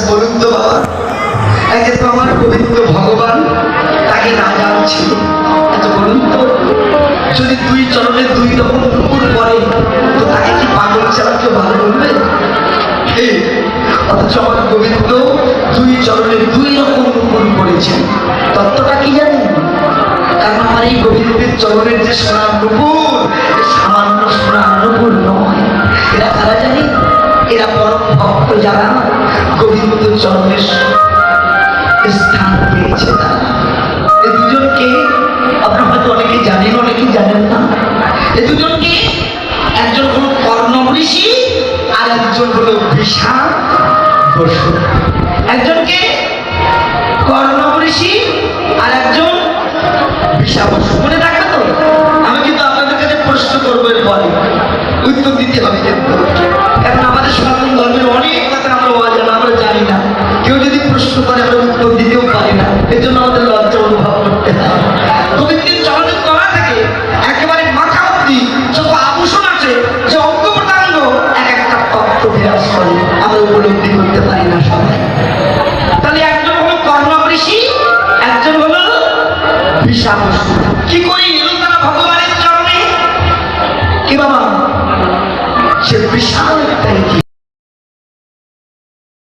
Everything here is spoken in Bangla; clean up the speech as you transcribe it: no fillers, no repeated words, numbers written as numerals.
বলুন তো বাবা, একে তো আমার গোবিন্দ ভগবান, তাকে না জানছি। আচ্ছা বলুন তো, যদি দুই চরণে দুই রকম নূপুর পরে, তো তাকে কি পাগল ছাড়া কেউ ভালো বলবে? অথচ আমার গোবিন্দ দুই চরণে দুই রকম নূপুর পড়েছেন। তত্ত্বটা কি জানেন? কারণ আমার এই গোবিন্দের চরণের যে সোনার নূপুর, সামান্য সোনার নূপুর নয়। এরা কারা জানি? এরা পরম ভক্ত, যারা গোবিন্দ চরণের স্থান পেয়েছে। তারা এই দুজনকে আপনারা হয়তো অনেকেই জানেন, অনেকেই জানেন না। এই দুজনকে, একজন হলো কর্ণব ঋষি আর একজন হলো বিষা বসু। একজনকে কর্ণব ঋষি আর একজন বিষা বসু। মনে রাখবে তো? আমি কিন্তু আপনাদের কাছে প্রশ্ন করবো, এর পরে উত্তর দিতে হবে কিন্তু। কারণ আমাদের সনাতন ধর্মের অনেক কথা আমরা অজানা, আমরা জানি না। কেউ যদি প্রশ্ন করে আমরা উত্তর দিতেও পারি না, এর জন্য আমাদের লজ্জা অনুভব করতে হয়। গোবিন্দের চরণের তলা থেকে একেবারে মাথা অব্দি যত আভূষণ আছে, যে অঙ্গ প্রত্যঙ্গ এক একটা তত্ত্ব বিরাজ করে, আমরা উপলব্ধি করতে পারি না সবাই। তাহলে একজন হলো কর্ণব ঋষি, একজন হলো বিষা বসু।